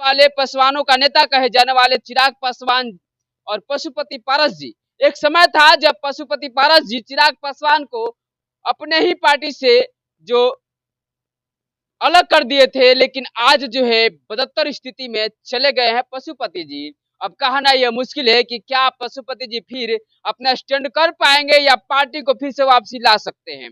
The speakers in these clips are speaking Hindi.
वाले पासवानों का नेता कहे जाने वाले चिराग पासवान और पशुपति पारस जी, एक समय था जब पशुपति पारस जी चिराग पासवान को अपने ही पार्टी से जो अलग कर दिए थे, लेकिन आज जो है बदतर स्थिति में चले गए हैं पशुपति जी। अब कहना यह मुश्किल है कि क्या पशुपति जी फिर अपना स्टैंड कर पाएंगे या पार्टी को फिर से वापसी ला सकते हैं।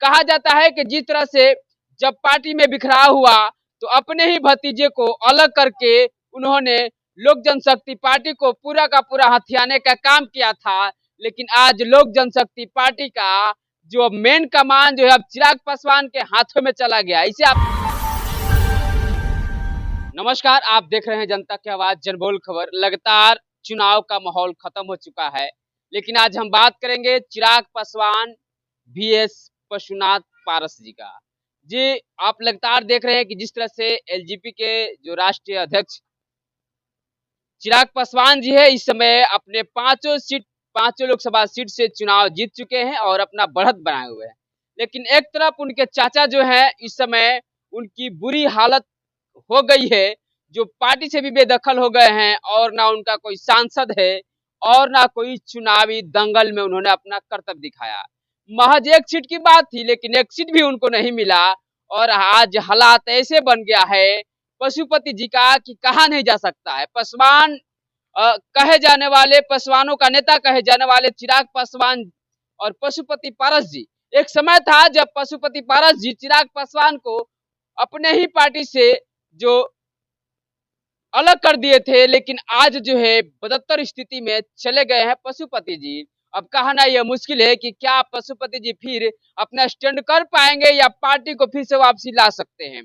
कहा जाता है कि जिस तरह से जब पार्टी में बिखराव हुआ तो अपने ही भतीजे को अलग करके उन्होंने लोक जनशक्ति पार्टी को पूरा का पूरा हथियाने का काम किया था, लेकिन आज लोक जनशक्ति पार्टी का जो मेन कमान जो है अब चिराग पासवान के हाथों में चला गया। इसे आप नमस्कार, आप देख रहे हैं जनता की आवाज जनबोल खबर। लगातार चुनाव का माहौल खत्म हो चुका है, लेकिन आज हम बात करेंगे चिराग पासवान VS पशुनाथ पारस जी का। जी, आप लगातार देख रहे हैं कि जिस तरह से LJP के जो राष्ट्रीय अध्यक्ष चिराग पासवान जी है, इस समय अपने पांचों लोकसभा सीट से चुनाव जीत चुके हैं और अपना बढ़त बनाए हुए हैं। लेकिन एक तरफ उनके चाचा जो है इस समय उनकी बुरी हालत हो गई है, जो पार्टी से भी बेदखल हो गए हैं और ना उनका कोई सांसद है और ना कोई चुनावी दंगल में उन्होंने अपना कर्तव्य दिखाया। महज एक सीट की बात थी, लेकिन एक सीट भी उनको नहीं मिला और आज हालात ऐसे बन गया है पशुपति जी का कि कहा नहीं जा सकता है। पासवान कहे जाने वाले पासवानों का नेता कहे जाने वाले चिराग पासवान और पशुपति पारस जी, एक समय था जब पशुपति पारस जी चिराग पासवान को अपने ही पार्टी से जो अलग कर दिए थे, लेकिन आज जो है बदतर स्थिति में चले गए हैं पशुपति जी। अब कहना यह मुश्किल है कि क्या पशुपति जी फिर अपना स्टैंड कर पाएंगे या पार्टी को फिर से वापसी ला सकते हैं।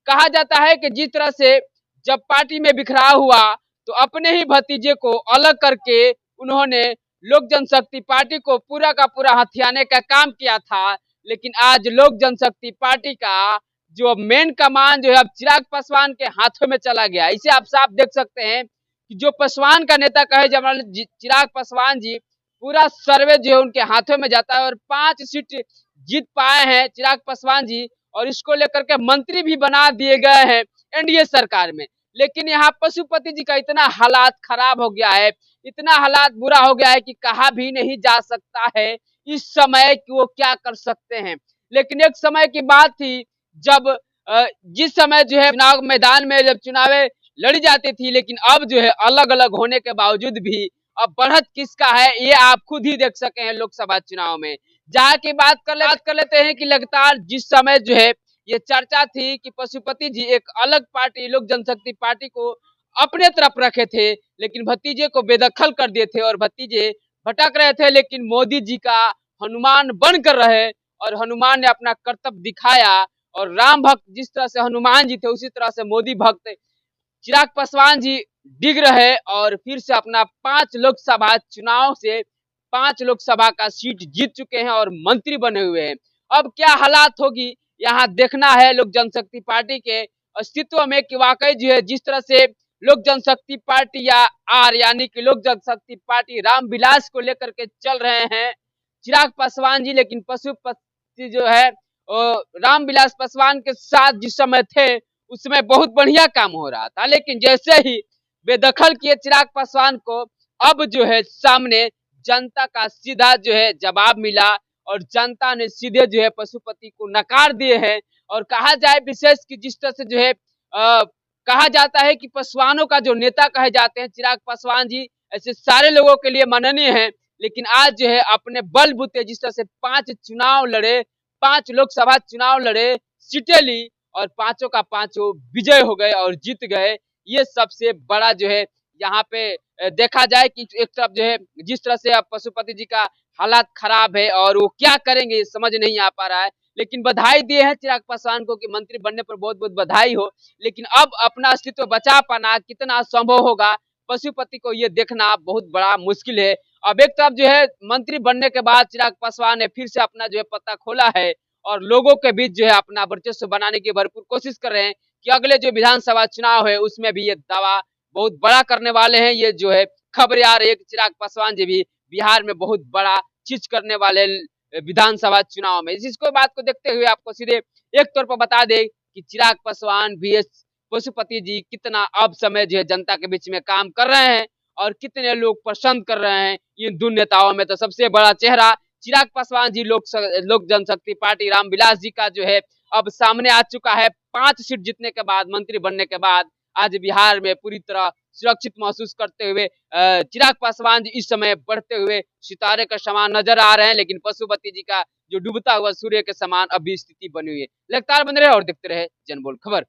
कहा जाता है कि जिस तरह से जब पार्टी में बिखराव हुआ तो अपने ही भतीजे को अलग करके उन्होंने लोक जनशक्ति पार्टी को पूरा का पूरा हथियाने का काम किया था, लेकिन आज लोक जनशक्ति पार्टी का जो मेन कमान जो है अब चिराग पासवान के हाथों में चला गया। इसे आप साफ देख सकते हैं कि जो पासवान का नेता कहे जब चिराग पासवान जी पूरा सर्वे जो है उनके हाथों में जाता है और 5 सीट जीत पाए हैं चिराग पासवान जी और इसको लेकर के मंत्री भी बना दिए गए हैं NDA सरकार में। लेकिन यहाँ पशुपति जी का इतना हालात खराब हो गया है, इतना हालात बुरा हो गया है कि कहा भी नहीं जा सकता है इस समय कि वो क्या कर सकते हैं। लेकिन एक समय की बात थी जब जिस समय जो है चुनाव मैदान में जब चुनावें लड़ी जाती थी, लेकिन अब जो है अलग अलग होने के बावजूद भी अब बढ़त किसका है ये आप खुद ही देख सके हैं लोकसभा चुनाव में। जहाँ की बात कर लेते हैं कि लगातार जिस समय जो है ये चर्चा थी कि पशुपति जी एक अलग पार्टी लोक जनशक्ति पार्टी को अपने तरफ रखे थे, लेकिन भतीजे को बेदखल कर दिए थे और भतीजे भटक रहे थे, लेकिन मोदी जी का हनुमान बनकर रहे और हनुमान ने अपना कर्तव्य दिखाया और राम भक्त जिस तरह से हनुमान जी थे उसी तरह से मोदी भक्त चिराग पासवान जी डिग रहे और फिर से अपना 5 लोकसभा चुनाव से 5 लोकसभा का सीट जीत चुके हैं और मंत्री बने हुए हैं। अब क्या हालात होगी यहाँ देखना है लोक जनशक्ति पार्टी के अस्तित्व में कि वाकई जो है जिस तरह से लोक जनशक्ति पार्टी या आर यानी कि लोक जनशक्ति पार्टी रामविलास को लेकर के चल रहे हैं चिराग पासवान जी, लेकिन पशुपति जो है रामविलास पासवान के साथ जिस समय थे उसमें बहुत बढ़िया काम हो रहा था, लेकिन जैसे ही बेदखल किए चिराग पासवान को अब जो है सामने जनता का सीधा जो है जवाब मिला और जनता ने सीधे जो है पशुपति को नकार दिए हैं। और कहा जाए विशेष कि जिस तरह से जो है कहा जाता है कि पासवानों का जो नेता कहे जाते हैं चिराग पासवान जी ऐसे सारे लोगों के लिए माननीय है, लेकिन आज जो है अपने बलबूते जिस तरह से 5 चुनाव लड़े, 5 लोकसभा चुनाव लड़े, सीटें ली और पांचों का पांचों विजय हो गए और जीत गए। ये सबसे बड़ा जो है यहाँ पे देखा जाए कि एक तरफ जो है जिस तरह से अब पशुपति जी का हालात खराब है और वो क्या करेंगे समझ नहीं आ पा रहा है, लेकिन बधाई दिए हैं चिराग पासवान को कि मंत्री बनने पर बहुत बहुत बधाई हो, लेकिन अब अपना अस्तित्व बचा पाना कितना संभव होगा पशुपति को ये देखना बहुत बड़ा मुश्किल है। अब एक तरफ जो है मंत्री बनने के बाद चिराग पासवान ने फिर से अपना जो है पत्ता खोला है और लोगों के बीच जो है अपना वर्चस्व बनाने की भरपूर कोशिश कर रहे हैं कि अगले जो विधानसभा चुनाव है उसमें भी ये दावा बहुत बड़ा करने वाले हैं। ये जो है खबरें आ रही है कि चिराग पासवान जी भी बिहार में बहुत बड़ा चीज करने वाले विधानसभा चुनाव में। इसको बात को देखते हुए आपको सीधे एक तौर पर बता दे कि चिराग पासवान VS पशुपति जी कितना अब समय जो है जनता के बीच में काम कर रहे हैं और कितने लोग पसंद कर रहे हैं इन दो नेताओं में। तो सबसे बड़ा चेहरा चिराग पासवान जी लोक जनशक्ति पार्टी रामविलास जी का जो है अब सामने आ चुका है। 5 सीट जीतने के बाद, मंत्री बनने के बाद आज बिहार में पूरी तरह सुरक्षित महसूस करते हुए चिराग पासवान जी इस समय बढ़ते हुए सितारे का समान नजर आ रहे हैं। लेकिन पशुपति जी का जो डूबता हुआ सूर्य के समान अभी स्थिति बनी हुई है। लगातार बने रहे और देखते रहे जनबोल खबर।